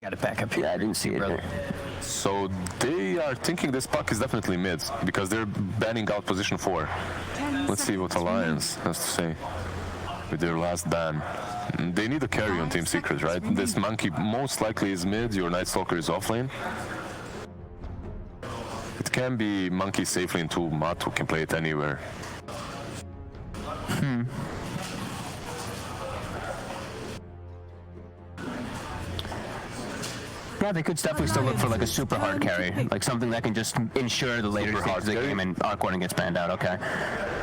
Got it back up here. Yeah, I didn't see it. Brother. So they are thinking this puck is definitely mid because they're banning out position 4. Let's see what Alliance has to say with their last ban. They need a carry on Team Secret, right? This monkey most likely is mid, your Night Stalker is offlane. It can be monkey safe lane too, Matu can play it anywhere. Yeah, they could definitely still look for like a super hard carry, like something that can just ensure the later stages of the game and Arc Warden gets banned out. Okay,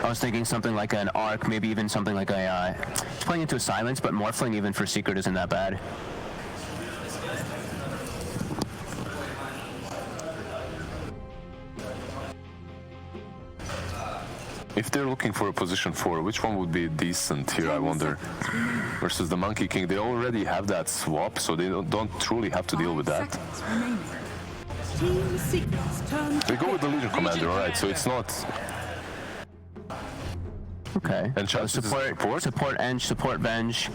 I was thinking something like an Arc, maybe even something like a playing into a silence, but morphling even for Secret isn't that bad. If they're looking for a position 4, which one would be decent here, I wonder? Versus the Monkey King, they already have that swap, so they don't truly have to deal with that. They go with the Legion Commander, alright, so it's not... Okay. And support Eng, support Venge.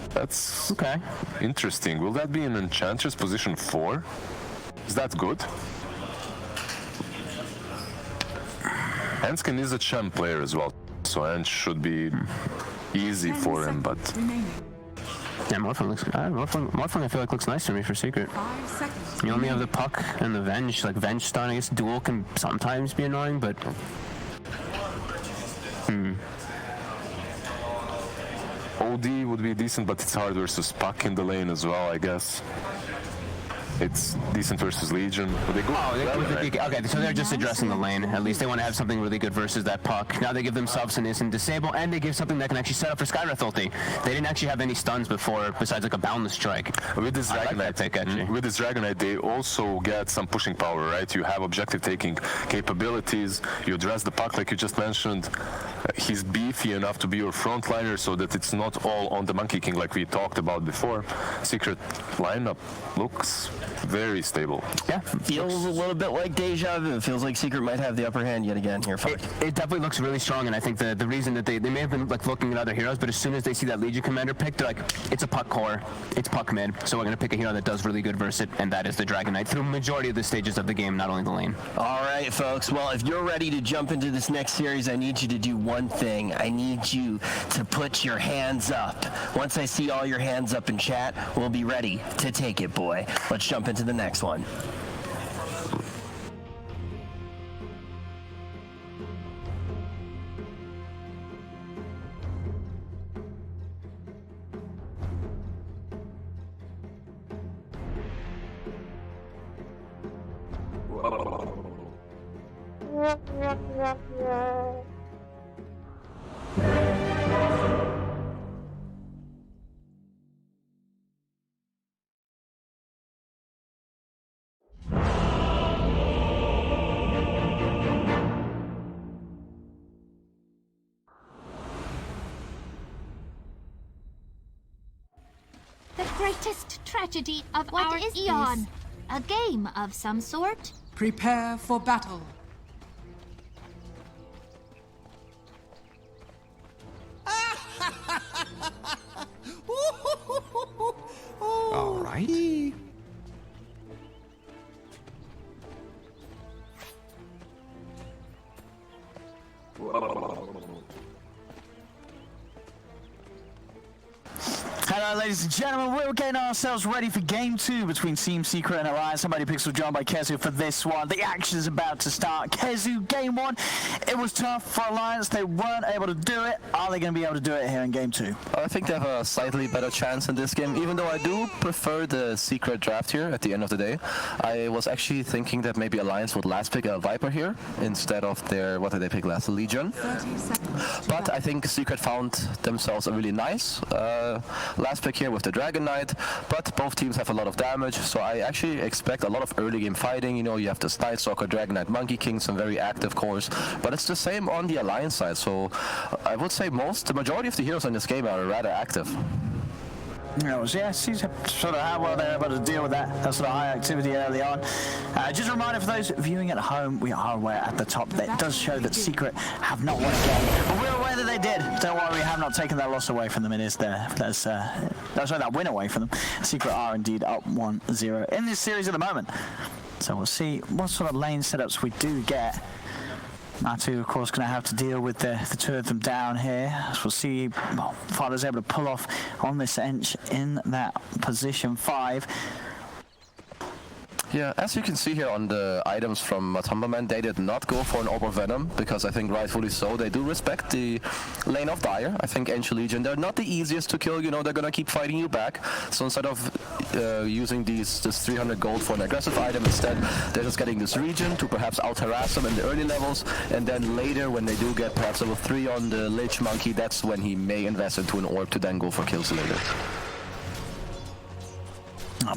That's okay. Interesting. Will that be an Enchantress position 4? Is that good? Henskin is a champ player as well, so Ench should be easy for him, but... Yeah, Morphling looks good. Morphling I feel like looks nice to me for Secret. You only have the Puck and the Venge, like Venge stun, I guess duel can sometimes be annoying, but... OD would be decent, but it's hard versus Puck in the lane as well, I guess. It's decent versus Legion. But they go okay, so they're just addressing the lane. At least they want to have something really good versus that Puck. Now they give themselves an instant disable, and they give something that can actually set up for Skywrath ulti. They didn't actually have any stuns before, besides like a Boundless Strike. With this Dragonite, they also get some pushing power, right? You have objective taking capabilities. You address the Puck, like you just mentioned. He's beefy enough to be your frontliner, so that it's not all on the Monkey King, like we talked about before. Secret lineup looks very stable. Yeah, feels a little bit like deja vu. It feels like Secret might have the upper hand yet again here. It definitely looks really strong, and I think the reason that they may have been like looking at other heroes, but as soon as they see that Legion Commander pick, they're like, it's a Puck core, it's Puck mid, so we're gonna pick a hero that does really good versus it, and that is the Dragonite through majority of the stages of the game, not only the lane. All right, folks. Well, if you're ready to jump into this next series, I need you to do one thing. I need you to put your hands up. Once I see all your hands up in chat, we'll be ready to take it, boy. Let's jump into the next one. The greatest tragedy of our eon. A game of some sort. Prepare for battle. All right. Hello, ladies and gentlemen. We're getting ourselves ready for Game 2 between Team Secret and Alliance. Somebody Pixel joined by Kezu for this one. The action is about to start. Kezu, Game 1, it was tough for Alliance. They weren't able to do it. Are they going to be able to do it here in Game 2? I think they have a slightly better chance in this game, even though I do prefer the Secret draft here at the end of the day. I was actually thinking that maybe Alliance would last pick a Viper here instead of their, what did they pick last, Legion. But I think Secret found themselves a really nice last pick here with the Dragon Knight, but both teams have a lot of damage, so I actually expect a lot of early game fighting. You know, you have the Night Stalker, Dragon Knight, Monkey King, some very active cores, but it's the same on the Alliance side, so I would say the majority of the heroes in this game are rather active. Yeah, see sort of how well they're able to deal with that sort of high activity early on. Just a reminder for those viewing at home, we are aware at the top that it does show that Secret have not won a game, but we're aware that they did. Don't worry, we have not taken that loss away from them. It is there. There's that win away from them. Secret are indeed up 1-0 in this series at the moment. So we'll see what sort of lane setups we do get. Matu, of course, going to have to deal with the two of them down here. So we'll see. Well, Father's able to pull off on this Ench in that position 5. Yeah, as you can see here on the items from Matumbaman, they did not go for an Orb of Venom, because I think rightfully so. They do respect the lane of Dire. I think Ancient Legion, they're not the easiest to kill, you know, they're gonna keep fighting you back. So instead of using this 300 gold for an aggressive item, instead they're just getting this region to perhaps out-harass them in the early levels, and then later when they do get perhaps level 3 on the Lich Monkey, that's when he may invest into an Orb to then go for kills later.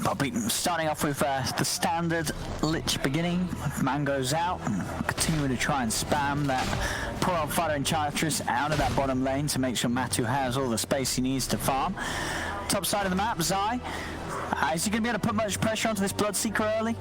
Bobby starting off with the standard Lich beginning. Man goes out and continuing to try and spam that poor old Fighter Enchantress out of that bottom lane to make sure Matu has all the space he needs to farm. Top side of the map, Zai. Is he going to be able to put much pressure onto this Bloodseeker early?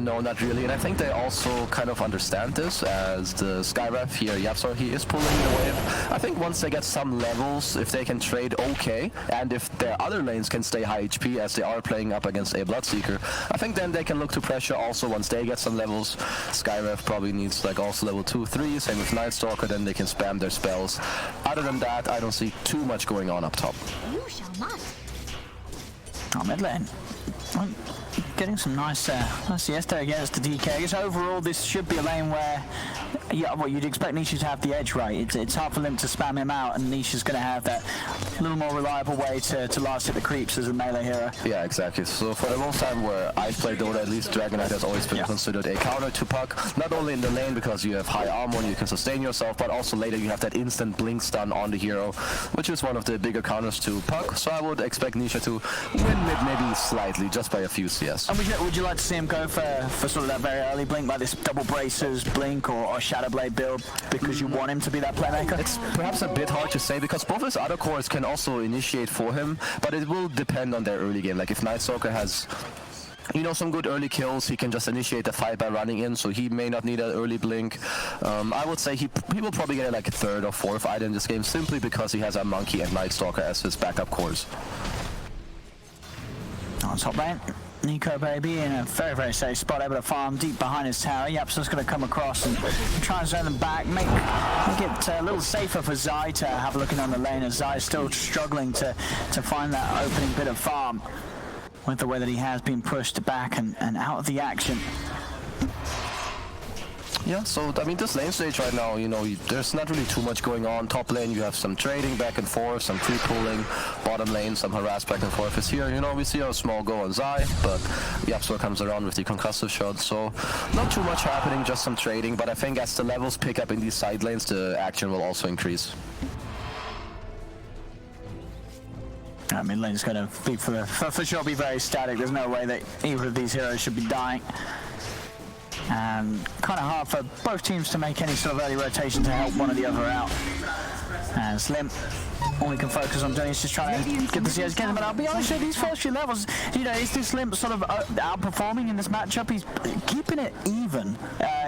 No, not really, and I think they also kind of understand this, as the Skyref here, Yapsor, he is pulling the wave. I think once they get some levels, if they can trade okay, and if their other lanes can stay high HP as they are playing up against a Bloodseeker, I think then they can look to pressure also once they get some levels. Skyref probably needs like also level 2, 3, same with Nightstalker, then they can spam their spells. Other than that, I don't see too much going on up top. You shall not. Oh, mid lane. Well, getting some nice CS there against the DK. I guess overall this should be a lane where, yeah, well, you'd expect Nisha to have the edge, right? It's hard for them to spam him out, and Nisha's going to have that little more reliable way to last hit the creeps as a melee hero. Yeah, exactly. So for the most time where I've played Dota, at least Dragon Knight has always been considered a counter to Puck. Not only in the lane because you have high armor and you can sustain yourself, but also later you have that instant blink stun on the hero, which is one of the bigger counters to Puck. So I would expect Nisha to win mid maybe slightly, just by a few CS. And would you like to see him go for sort of that very early blink, like this double bracers blink or Shadow Blade build, because you want him to be that playmaker? It's perhaps a bit hard to say, because both his other cores can also initiate for him, but it will depend on their early game. Like if Nightstalker has, you know, some good early kills, he can just initiate the fight by running in, so he may not need an early blink. I would say he will probably get like a 3rd or 4th item in this game, simply because he has a Monkey and Nightstalker as his backup cores. On top lane, Nico baby in a very, very safe spot, able to farm deep behind his tower. Yapson's going to come across and try and zone them back, make it a little safer for Zai to have a look in on the lane, as Zai's still struggling to find that opening bit of farm with the way that he has been pushed back and out of the action. Yeah, so I mean this lane stage right now, you know, there's not really too much going on. Top lane you have some trading back and forth, some creep pulling. Bottom lane some harass back and forth. Is here, you know, we see a small go on Zai, but Yapsor comes around with the concussive shot, so not too much happening, just some trading. But I think as the levels pick up in these side lanes, the action will also increase. Mid lane's going to be for sure be very static. There's no way that either of these heroes should be dying. And kind of hard for both teams to make any sort of early rotation to help one or the other out. And Slim, all he can focus on doing is just trying to get the CS again. But I'll be honest with you, these first few levels, you know, is this Slim sort of outperforming in this matchup? He's keeping it even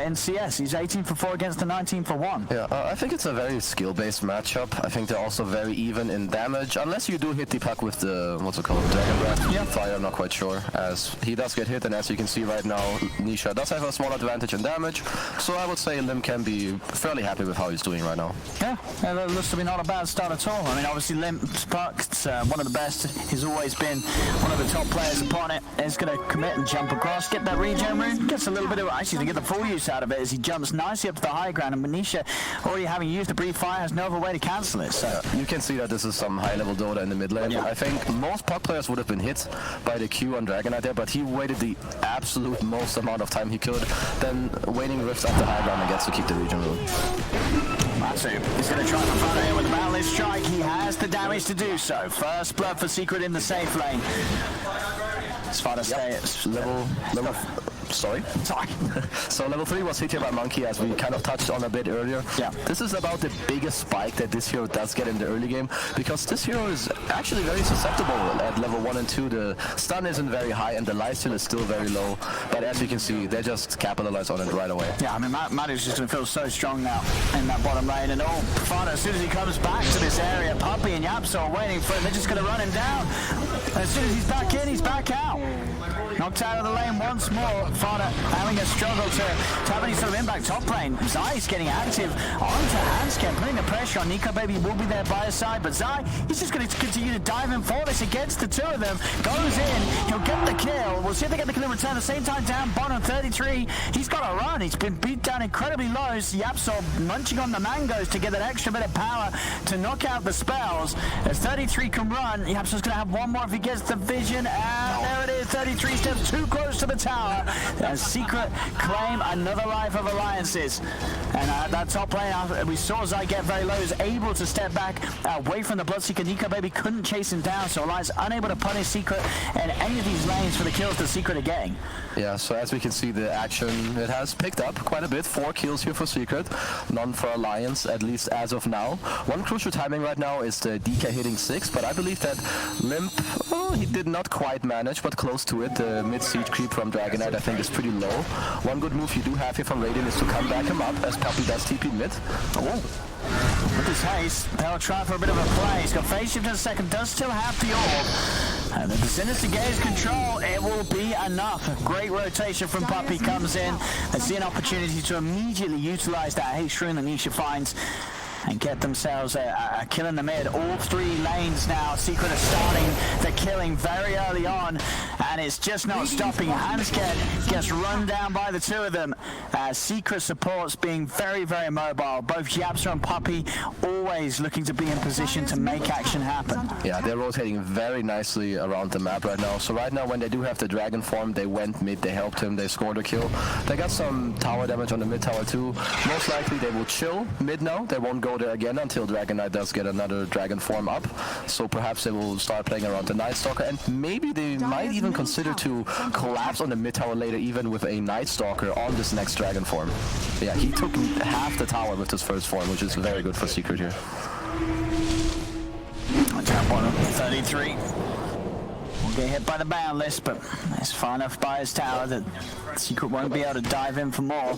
in CS. He's 18 for 4 against the 19 for 1. Yeah, I think it's a very skill-based matchup. I think they're also very even in damage, unless you do hit the Puck with the, what's it called, Dragon Breath? Yeah. Fire, I'm not quite sure, as he does get hit, and as you can see right now, Nisha does have a small advantage in damage, so I would say Lim can be fairly happy with how he's doing right now. Yeah, that looks to be not a bad start at all. I mean, obviously Lim's Puck's one of the best. He's always been one of the top players upon it. He's going to commit and jump across, get that regen rune, gets a little bit of, actually to get the full use out of it as he jumps nicely up to the high ground, and Manisha, already having used the Breathe Fire, has no other way to cancel it. So you can see that this is some high-level Dota in the mid lane. Yeah. I think most Puck players would have been hit by the Q on Dragon Knight there, but he waited the absolute most amount of time he could, then waiting rifts up the high ground and gets to keep the regen rune. Matsu is going to try to front here with the Boundless Strike. He has the damage to do so. First blood for Secret in the safe lane. As far as stay at level Sorry. Sorry. So level 3 was hit here by Monkey, as we kind of touched on a bit earlier. Yeah. This is about the biggest spike that this hero does get in the early game, because this hero is actually very susceptible at level 1 and 2. The stun isn't very high and the lifesteal is still very low, but as you can see, they just capitalize on it right away. Yeah, I mean, Madu's just going to feel so strong now in that bottom lane, and Fana, as soon as he comes back to this area, Puppey and Yapso are waiting for him. They're just going to run him down. As soon as he's back in, he's back out. Knocked out of the lane once more. Fana having a struggle to have any sort of impact. Top lane, Zai's getting active onto Hansken, putting the pressure on. Nico Baby will be there by his side, but Zai, he's just going to continue to dive in for this against the two of them. Goes in, he'll get the kill. We'll see if they get the kill in return. At the same time, down bottom 33. He's got to run. He's been beat down incredibly low. Yapso munching on the mangoes to get that extra bit of power to knock out the spells. As 33 can run, Yapso's going to have one more if he gets the vision. And there it is, 33 steps too close to the tower. As Secret claim another life of alliances. And that top lane, we saw Zai get very low, is able to step back away from the Bloodseeker. Nico Baby couldn't chase him down, so Alliance unable to punish Secret in any of these lanes for the kills that Secret are getting. Yeah, so as we can see, the action, it has picked up quite a bit. 4 kills here for Secret, none for Alliance, at least as of now. One crucial timing right now is the DK hitting 6, but I believe that Limp, he did not quite manage, but close to it. The mid-siege creep from Dragonite, I think, is pretty low. One good move you do have here from Raiden is to come back him up, as Puppey does TP mid. With his haste, they'll try for a bit of a play. He's got phase shift in a second, does still have the orb. And if the Sinister Gaze control, it will be enough. Great rotation from Puppey comes in. They see an opportunity to immediately utilize that haste rune that Nisha finds and get themselves a kill in the mid. All 3 lanes now. Secret are starting the killing very early on, and it's just not stopping. Hansken gets run down by the two of them. Secret supports being very, very mobile. Both Yapso and Puppey always looking to be in position to make action happen. Yeah, they're rotating very nicely around the map right now. So right now, when they do have the dragon form, they went mid, they helped him, they scored a kill. They got some tower damage on the mid tower too. Most likely they will chill mid now. They won't go there again until Dragonite does get another dragon form up. So perhaps they will start playing around the Night Stalker, and maybe they might even consider to collapse on the mid tower later, even with a Night Stalker on this next dragon form. Yeah, he took half the tower with his first form, which is very good for Secret here. Tap on him, 33. Will get hit by the ban list, but it's far enough by his tower that Secret won't be able to dive in for more.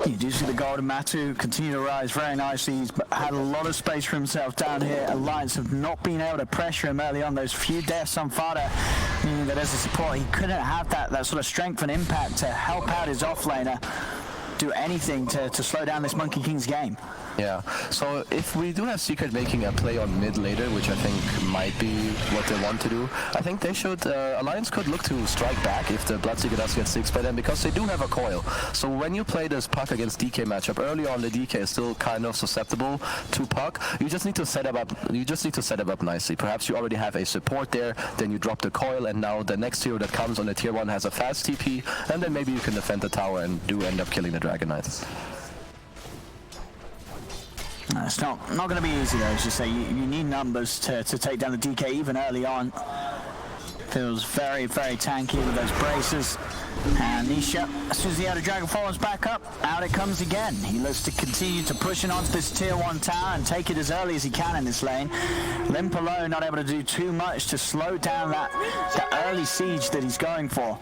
You do see the golden Matu continue to rise very nicely. He's had a lot of space for himself down here. Alliance have not been able to pressure him early on. Those few deaths on Fada, meaning that as a support, he couldn't have that sort of strength and impact to help out his offlaner, do anything to slow down this Monkey King's game. Yeah, so if we do have Secret making a play on mid later, which I think might be what they want to do, I think they should, Alliance could look to strike back if the Bloodseeker does get 6 by them, because they do have a coil. So when you play this Puck against DK matchup, early on the DK is still kind of susceptible to Puck. You just need to set it up nicely. Perhaps you already have a support there, then you drop the coil, and now the next hero that comes on the tier 1 has a fast TP, and then maybe you can defend the tower and do end up killing the Dragonites. It's not going to be easy though, as you say. You need numbers to take down the DK even early on. Feels very, very tanky with those braces. And Nisha, as soon as the outer dragon forms back up, out it comes again. He looks to continue to push in onto this tier 1 tower and take it as early as he can in this lane. Limp alone not able to do too much to slow down that early siege that he's going for.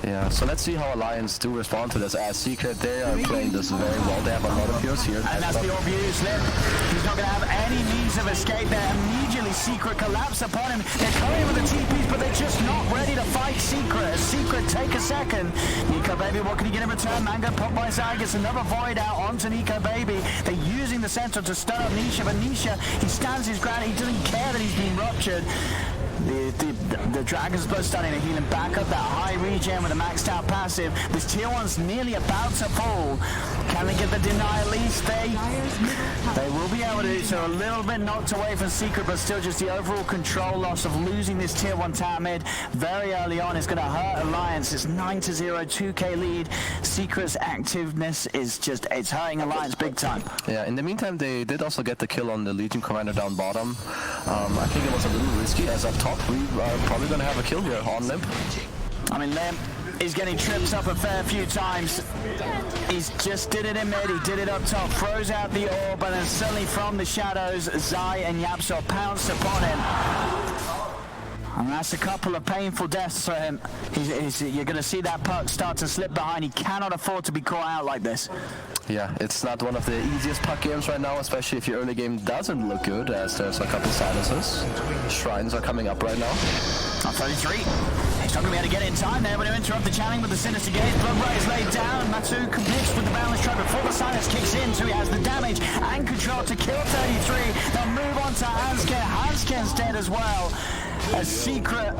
Yeah, so let's see how Alliance do respond to this. As Secret, they are playing this very well. They have a lot of heroes here. And that's the orb used. He's not going to have any means of escape there. Immediately, Secret collapse upon him. They're coming with the TPs, but they're just not ready to fight Secret. Secret, take a second. Nico Baby, what can he get in return? Mango pop by Zai, gets another void out onto Nico Baby. They're using the center to stun up Nisha, but Nisha, he stands his ground. He doesn't care that he's been ruptured. The Dragon's Blood starting to heal him back up that high regen with a maxed out passive. This tier 1's nearly about to fall. Can they get the deny at least? They will be able to do so. A little bit knocked away from Secret, but still just the overall control loss of losing this tier 1 tower mid very early on is going to hurt Alliance. It's 9-0, 2k lead. Secret's activeness is just, it's hurting Alliance big time. Yeah, in the meantime, they did also get the kill on the Legion Commander down bottom. I think it was a little risky, as up top we are probably going to have a kill here on Limp. I mean, Limp, He's getting tripped up a fair few times. He's just did it in mid, he did it up top, throws out the orb, and then suddenly from the shadows, Zai and Yapzor pounce upon him. And that's a couple of painful deaths for him. You're going to see that puck start to slip behind. He cannot afford to be caught out like this. Yeah, it's not one of the easiest puck games right now, especially if your early game doesn't look good, as there's a couple silences. Shrines are coming up right now. On 33. He's not going to be able to get in time there, but he'll interrupt the challenge with the Sinister Gaze. Bloodbright is laid down. Matu completes with the Boundless Trap before the silence kicks in, so he has the damage and control to kill 33. They'll move on to Hansken. Hansken's dead as well. A Secret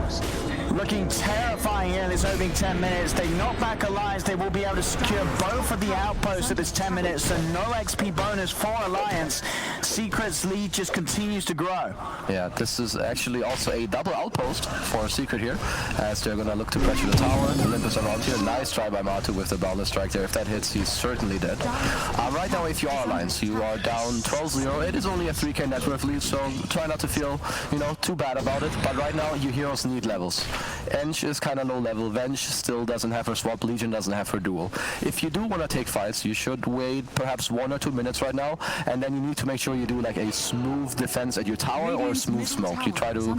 looking terrifying here in this opening 10 minutes. They knock back Alliance. They will be able to secure both of the outposts at this 10 minutes, so no XP bonus for Alliance. Secret's lead just continues to grow. Yeah, this is actually also a double outpost for Secret here, as they're going to look to pressure the tower. Olympus around here. Nice try by Matu with the Boundless Strike there. If that hits, he's certainly dead. Right now, if you are Alliance, you are down 12-0. It is only a 3k net worth lead, so try not to feel, too bad about it. But right now, your heroes need levels. Ench is kind of low level. Venge still doesn't have her swap. Legion doesn't have her duel. If you do want to take fights, you should wait perhaps 1 or 2 minutes right now, and then you need to make sure you do like a smooth defense at your tower or a smooth smoke. You try to,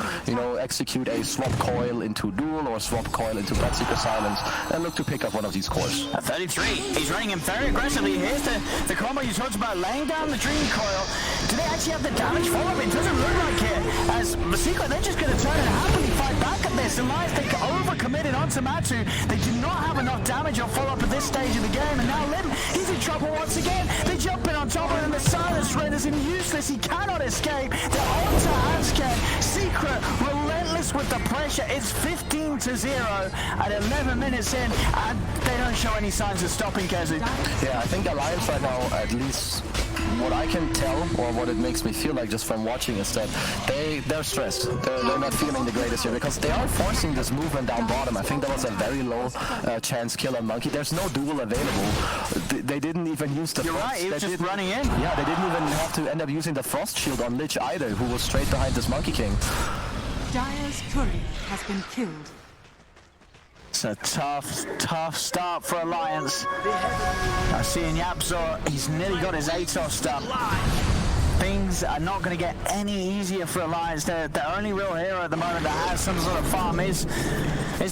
execute a swap coil into duel or swap coil into Bloodseeker Silence, and look to pick up one of these cores. At 33, he's running him very aggressively. Here's the combo you talked about, laying down the Dream Coil. Do they actually have the damage for him? It doesn't look like it. As the Secret, they're just going to turn and happily fight back at this. Alliance, they overcommitted onto Matu. They do not have enough damage or follow-up at this stage of the game, and now Lim, he's in trouble once again. They jump in on top of him, the silence renders him useless. He cannot escape. They're on to Hansken. Secret, relentless with the pressure. It's 15-0 at 11 minutes in, and they don't show any signs of stopping, Kezu. Yeah, I think Alliance right now, at least what I can tell, or what it makes me feel like just from watching, is that they're stressed. They're not feeling the greatest here, because they are forcing this movement down bottom. I think that was a very low chance kill on Monkey. There's no duel available. They didn't even use the You're frost. right, he was just running in. Yeah, they didn't even have to end up using the frost shield on Lich either, who was straight behind this Monkey King. Dire's courier has been killed. It's a tough start for Alliance. I see in Yapzor, he's nearly got his Atos stuck. Things are not going to get any easier for Alliance. The only real hero at the moment that has some sort of farm is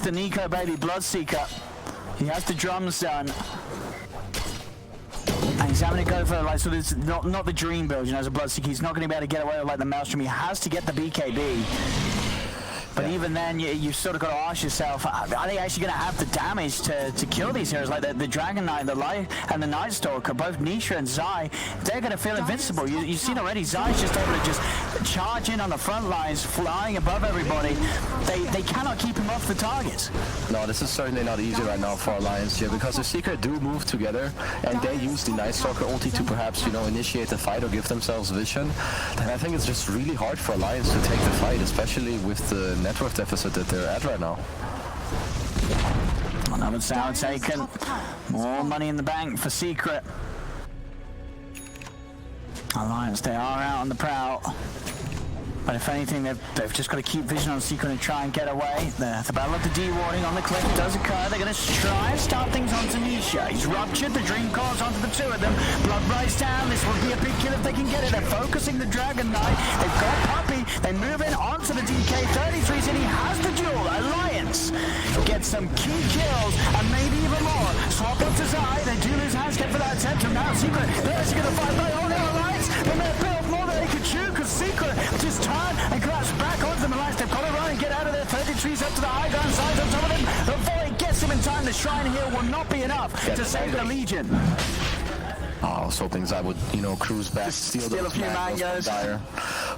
the Nico baby Bloodseeker. He has the drums done. And he's having to go for so this not the dream build, as a Bloodseeker. He's not going to be able to get away with like the Maelstrom. He has to get the BKB. But even then, you've sort of got to ask yourself, are they actually going to have the damage to kill these heroes? Like the Dragon Knight, the Light, and the Night Stalker, both Nisha and Zai, they're going to feel invincible. You've seen already, Zai's just able to just charge in on the front lines, flying above everybody. They cannot keep him off the targets. No, this is certainly not easy right now for Alliance here, because the Secret do move together, and they use the Night Stalker ulti to perhaps, initiate the fight or give themselves vision. And I think it's just really hard for Alliance to take the fight, especially with the network deficit that they're at right now. Another sound taken. More money in the bank for Secret. Alliance, they are out on the prowl. But if anything, they've just got to keep vision on Secret and try and get away. The battle of the D-warding on the cliff does occur. They're going to try and start things onto Nisha. He's ruptured the Dream Cores onto the two of them. Blood rides down. This will be a big kill if they can get it. They're focusing the Dragon Knight. They've got Puppy. They move in onto the DK. 33's in. He has the duel. Alliance gets some key kills and maybe even more. Swap up to Zai. They do lose Hansken for that attempt. And now Secret, they're actually going to fight by all their Alliance. They may have built more than they could chew, because Secret just turn and crash back onto them. Alliance, they've got to run and get out of there. 33's up to the high ground side on top of him. The void gets him in time. The Shrine here will not be enough to save the Legion. Oh, I was hoping I would, cruise back, steal a few mangoes.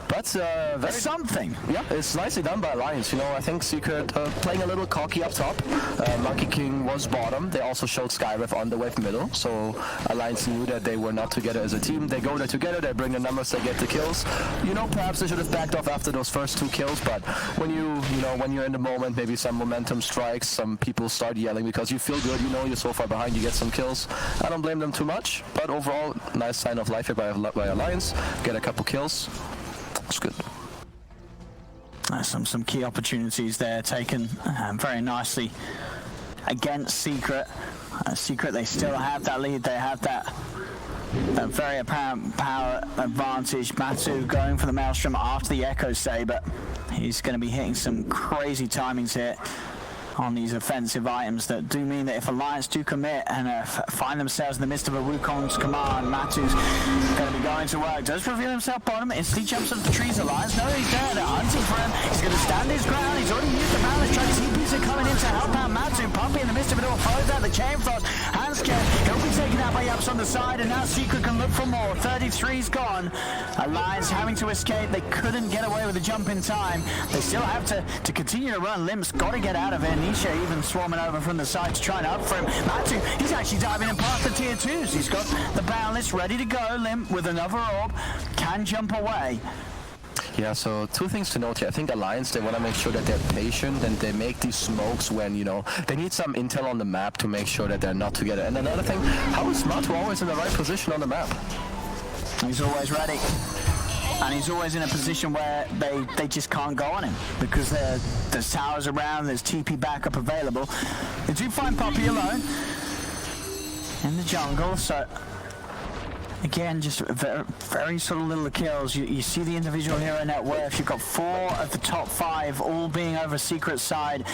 But very something. Yeah, it's nicely done by Alliance. I think Secret playing a little cocky up top. Monkey King was bottom. They also showed Skyref on the wave middle. So Alliance knew that they were not together as a team. They go there together. They bring the numbers. They get the kills. Perhaps they should have backed off after those first 2 kills. But when when you're in the moment, maybe some momentum strikes. Some people start yelling because you feel good. You're so far behind. You get some kills. I don't blame them too much. But overall, nice sign of life here by Alliance. Get a couple kills. It's good. Some key opportunities there taken very nicely against Secret. Secret, they still have that lead. They have that very apparent power advantage. Matu going for the Maelstrom after the Echo Saber. He's going to be hitting some crazy timings here on these offensive items that do mean that if Alliance do commit and find themselves in the midst of a Wukong's command, Matu's going to be going to work. Does reveal himself bottom, instantly jumps up the trees. Alliance, no, he's there, they're hunting for him. He's going to stand his ground, he's already used the balance track. TPs are coming in to help out Matu. Puppy in the midst of it all throws out the chain frost. Hansken, he'll be taken out by Yaps on the side, and now Secret can look for more. 33's gone. Alliance having to escape. They couldn't get away with the jump in time. They still have to continue to run. Limp's got to get out of it. Nisha even swarming over from the side to try and up for him. Matu, he's actually diving in past the tier 2s. He's got the Boundless ready to go. Limp with another orb can jump away. Yeah, so two things to note here. I think Alliance, they want to make sure that they're patient and they make these smokes when, you know, they need some intel on the map to make sure that they're not together. And another thing, how is Matu always in the right position on the map? He's always ready. And he's always in a position where they just can't go on him because there's towers around, there's TP backup available. They do find Puppy alone in the jungle, so again, just very sort of little kills. You see the individual hero net worth. You've got 4 of the top 5 all being over Secret side.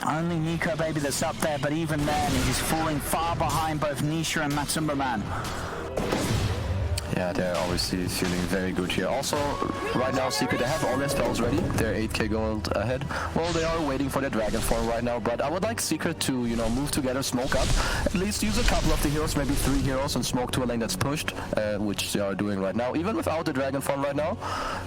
Only Nico Baby that's up there, but even then he's falling far behind both Nisha and Matsumba Man. Yeah, they're obviously feeling very good here. Also, right now, Secret, they have all their spells ready. They're 8k gold ahead. Well, they are waiting for their Dragon form right now, but I would like Secret to, you know, move together, smoke up. At least use a couple of the heroes, maybe 3 heroes, and smoke to a lane that's pushed, which they are doing right now. Even without the Dragon form right now,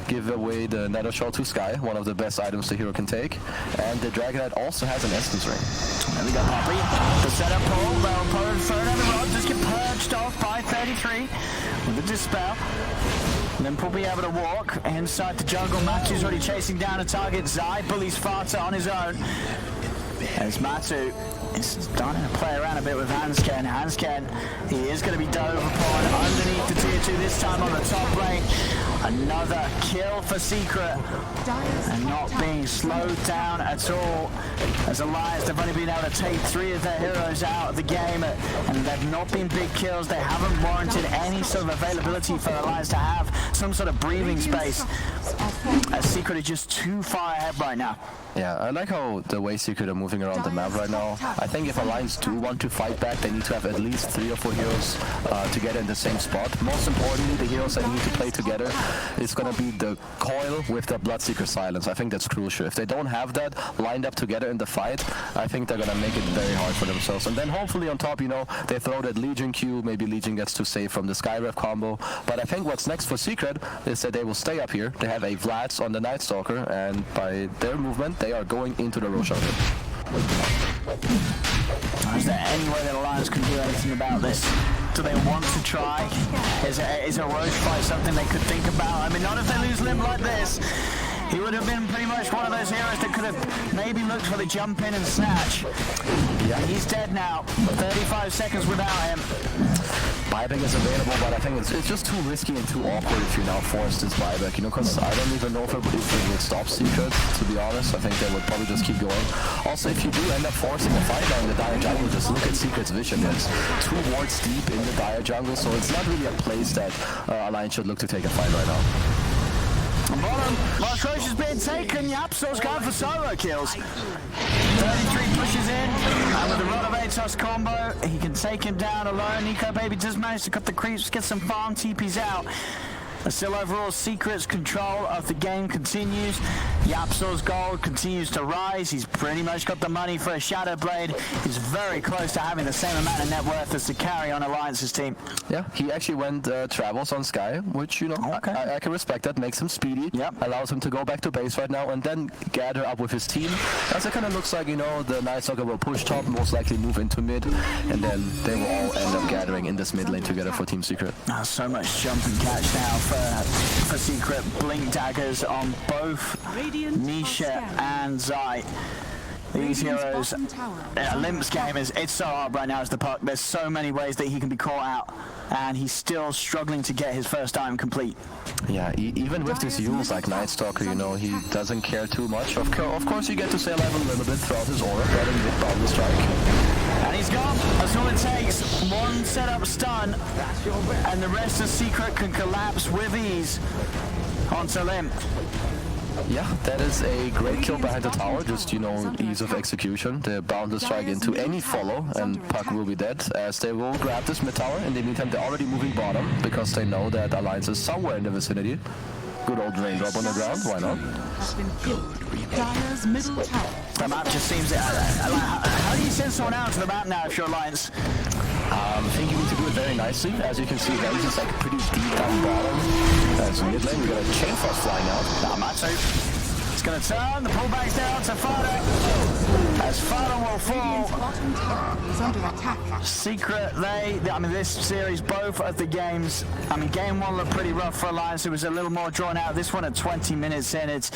give away the Nether Shell to Sky, one of the best items the hero can take. And the Dragon Knight also has an Essence Ring. There we go, Poppy. The setup pull, they'll pull third on the rod, just get purged off by 33 with the Dispel. Limp will be able to walk inside the jungle. Matu's already chasing down a target. Zai bullies Farta on his own. As Matu is starting to play around a bit with Hansken. Hansken, he is going to be dove upon underneath the tier 2, this time on the top lane. Another kill for Secret, and not being slowed down at all. As Alliance, they've only been able to take 3 of their heroes out of the game, and they've not been big kills. They haven't warranted any sort of availability for Alliance to have some sort of breathing space. As Secret is just too far ahead right now. Yeah, I like how the way Secret are moving around the map right now. I think if Alliance do want to fight back, they need to have at least 3 or 4 heroes together in the same spot. Most importantly, the heroes that need to play together is going to be the Coil with the Bloodseeker Silence. I think that's crucial. If they don't have that lined up together in the fight, I think they're going to make it very hard for themselves. And then hopefully on top, you know, they throw that Legion Q. Maybe Legion gets to save from the Skyrev combo. But I think what's next for Secret is that they will stay up here. They have a Vlad's on the Night Stalker, and by their movement, they are going into the Roshan. Is there any way that Alliance can do anything about this? Do they want to try? Is a Roche fight something they could think about? I mean, not if they lose Limp like this. He would have been pretty much one of those heroes that could have maybe looked for the jump in and snatch. Yeah, he's dead now. 35 seconds without him. Buyback is available, but I think it's just too risky and too awkward if you now force this buyback, you know, because I don't even know if it would stop Secret, to be honest. I think they would probably just keep going. Also, if you do end up forcing a fight down in the Dire Jungle, just look at Secret's vision. It's 2 wards deep in the Dire Jungle, so it's not really a place that Alliance should look to take a fight right now. Bottom, Last Roche is being taken. Yapso's going for solo kills. 33 pushes in, and with the Rod of Atos combo, he can take him down alone. Nico Baby does manage to cut the creeps, get some farm TPs out. Still overall, Secret's control of the game continues. Yapso's gold continues to rise. He's pretty much got the money for a Shadow Blade. He's very close to having the same amount of net worth as to carry on Alliance's team. Yeah, he actually went travels on Sky, which, you know, okay. I can respect that. Makes him speedy. Yep. Allows him to go back to base right now and then gather up with his team. As it kind of looks like, you know, the Night Stalker will push top, most likely move into mid, and then they will all end up gathering in this mid lane together for Team Secret. So much jump and catch now for Secret. Blink daggers on both Nisha and Zai. These heroes, Limp's game it's so hard right now as the puck. There's so many ways that he can be caught out, and he's still struggling to get his first item complete. Yeah, even with these use like Night Stalker, you know, he doesn't care too much. Of course, you get to stay alive a little bit throughout his aura, getting with Boundless Strike. And he's gone. That's all it takes. One setup stun, and the rest of Secret can collapse with ease onto Limp. Yeah, that is a great kill behind the tower, just, you know, ease of execution. The Boundless Strike into any follow, and Puck will be dead, as they will grab this mid tower. In the meantime, they're already moving bottom, because they know that Alliance is somewhere in the vicinity. Good old raindrop on the ground, why not? Dire's middle tower. The map just seems... how do you send someone out to the map now if you're Alliance? I think you need to do it very nicely. As you can see, Venge is like pretty deep down bottom. As mid lane, we got a Chain Frost flying out. Matsu. It's going to turn. The pullback's down to Fada. As Fada will fall. Bottom tower is under attack. Secret, I mean, this series, both of the games, I mean, game one looked pretty rough for Alliance. It was a little more drawn out. This one at 20 minutes in, it's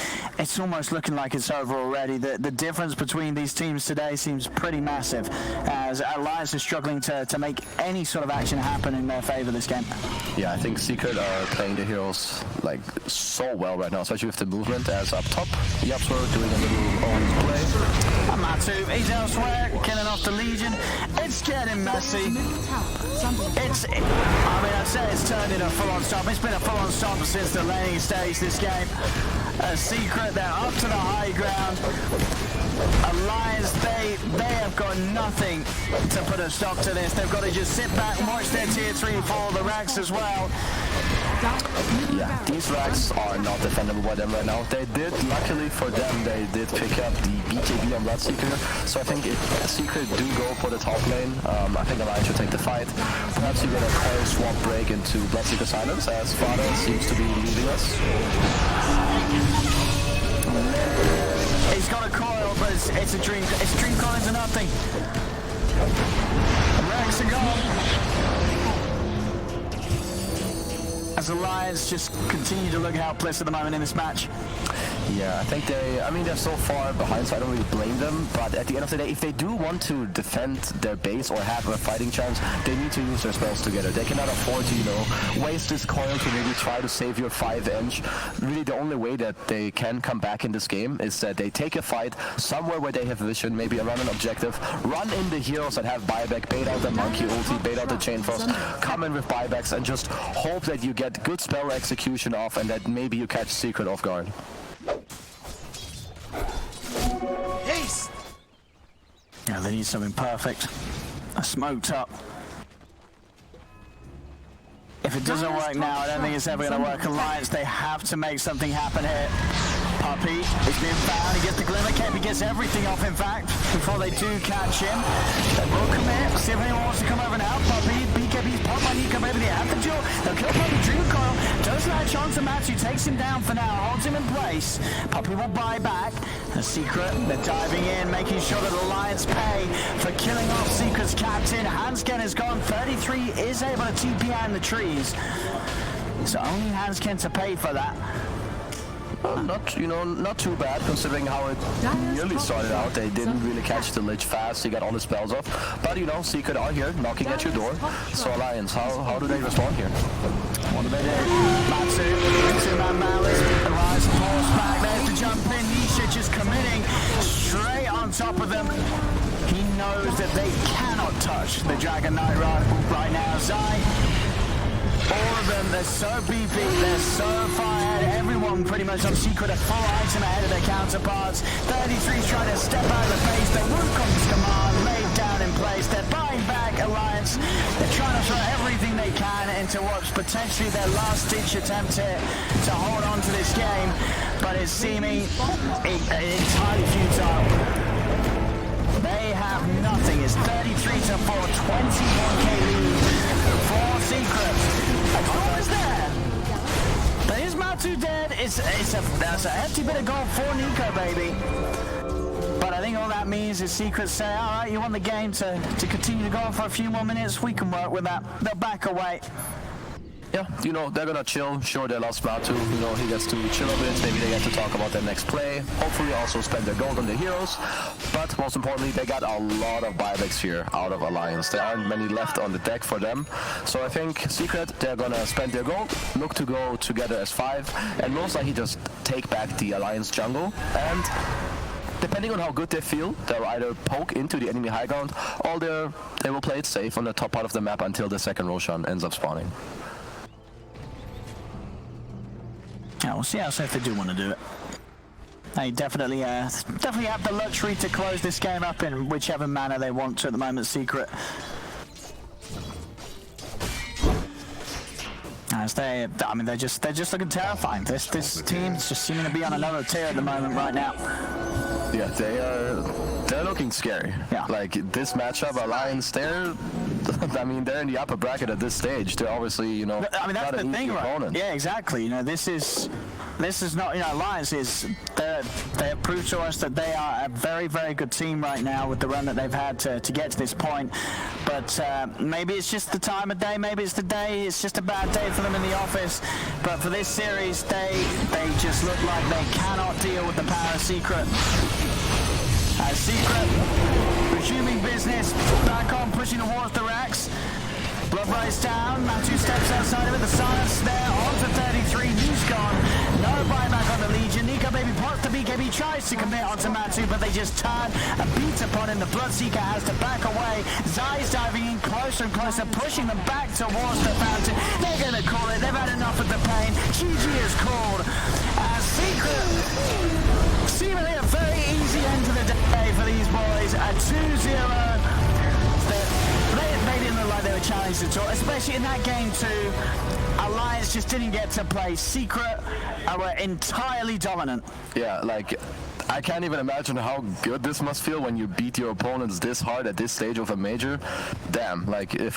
almost looking like it's over already. The difference between these teams today seems pretty massive, as Alliance is struggling to make any sort of action happen in their favor this game. Yeah, I think Secret are playing the heroes like so well right now, especially with the movement. As up top, Yapswer doing a little own play. And Matsu, he's elsewhere, killing off the Legion. It's getting messy. I mean, I'd say it's turned into a full-on stop. It's been a full-on stop since the laning stage this game. Secret, they're up to the high ground. Alliance, they have got nothing to put a stop to this. They've got to just sit back and watch their tier 3 fall, the racks as well. Yeah, these racks are not defendable by them right now. They did, luckily for them, they did pick up the BKB on Bloodseeker. So I think if Secret do go for the top lane, I think Alliance should take the fight. Perhaps you get a coil swap break into Bloodseeker Silence, as Fada seems to be leaving us. He's got a coil, but it's a dream. It's dream coil into nothing. Racks are gone. As Alliance just continue to look helpless at the moment in this match. Yeah, I think they're so far behind, so I don't really blame them. But at the end of the day, if they do want to defend their base or have a fighting chance, they need to use their spells together. They cannot afford to, you know, waste this coil to maybe try to save your 5-inch. Really, the only way that they can come back in this game is that they take a fight somewhere where they have vision, maybe around an objective, run in the heroes that have buyback, bait out the monkey ulti, bait out the Chain Frost, come in with buybacks, and just hope that you get good spell execution off and that maybe you catch Secret off guard. Haste! Yeah, they need something perfect. Smoked up. If it doesn't work now, I don't think it's ever going to work. Alliance, they have to make something happen here. Puppey is being found. He gets the Glimmer Cape. He gets everything off, in fact, before they do catch him. They will commit. See if anyone wants to come over now. Puppey, BKB's pop by Nico, maybe they have the duel. They'll kill Puppey. Dream Coil does latch on to Matsu, takes him down for now, holds him in place. Puppey will buy back. The Secret, they're diving in, making sure that Alliance pay for killing off Secret's captain. Hansken is gone. 33 is able to TP out in the trees. So only Hansken to pay for that. Not too bad considering how it nearly started out. They didn't really catch the Lich fast. He got all the spells off. But you know, Secret are here knocking at your door. So Alliance, how do they respond here? What do they do? Matsu, two-man malice. Alliance pulls back. There's the jump in. Nisha just committing straight on top of them. He knows that they cannot touch the Dragon Knight right now. Zai. All of them, they're so beefy, they're so far ahead. Everyone pretty much on Secret a full item ahead of their counterparts. 33's trying to step out of the base. The Wukong's command laid down in place. They're buying back Alliance. They're trying to throw everything they can into what's potentially their last-ditch attempt here to hold on to this game. But it's seeming entirely futile. They have nothing. It's 33-4, 21k lead for Secret. What is there? But is Matsu dead? That's a hefty bit of gold for Nico, baby. But I think all that means is Secret say, all right, you want the game to continue to go on for a few more minutes? We can work with that. They'll back away. Yeah, you know, they're gonna chill. Sure, they lost Matu. You know, he gets to chill a bit. Maybe they get to talk about their next play. Hopefully also spend their gold on the heroes. But most importantly, they got a lot of buybacks here out of Alliance. There aren't many left on the deck for them. So I think Secret, they're gonna spend their gold, look to go together as 5, and most likely just take back the Alliance jungle. And depending on how good they feel, they'll either poke into the enemy high ground, or they will play it safe on the top part of the map until the second Roshan ends up spawning. Yeah, we'll see how safe they do want to do it. They definitely have the luxury to close this game up in whichever manner they want to at the moment, Secret. As they're just looking terrifying. This team's just seeming to be on another tier at the moment right now. Yeah, they're looking scary. Yeah. Like this matchup, Alliance, they're in the upper bracket at this stage. They're obviously, you know, I mean, that's not the an thing, easy right? opponent. Yeah, exactly. You know, this is not, you know, Alliance is, they have proved to us that they are a very, very good team right now with the run that they've had to get to this point. But maybe it's just the time of day, maybe it's the day, it's just a bad day for them in the office. But for this series, they just look like they cannot deal with the power of Secret. Secret resuming business, back on, pushing towards the racks. Blood race down, Matu steps outside of it, the silence there, on to 33, he's gone. No buyback on the Legion. Nico Baby pots the BKB, tries to commit onto Matu, but they just turn and beat upon him. The Bloodseeker has to back away. Zai's diving in closer and closer, pushing them back towards the fountain. They're going to call it, they've had enough of the pain. GG is called. Secret, seemingly a very easy end to the day for these boys. A 2-0. They didn't look like they were challenged at all, especially in that game too. Alliance just didn't get to play. Secret were entirely dominant. Yeah, like, I can't even imagine how good this must feel when you beat your opponents this hard at this stage of a major. Damn, like, if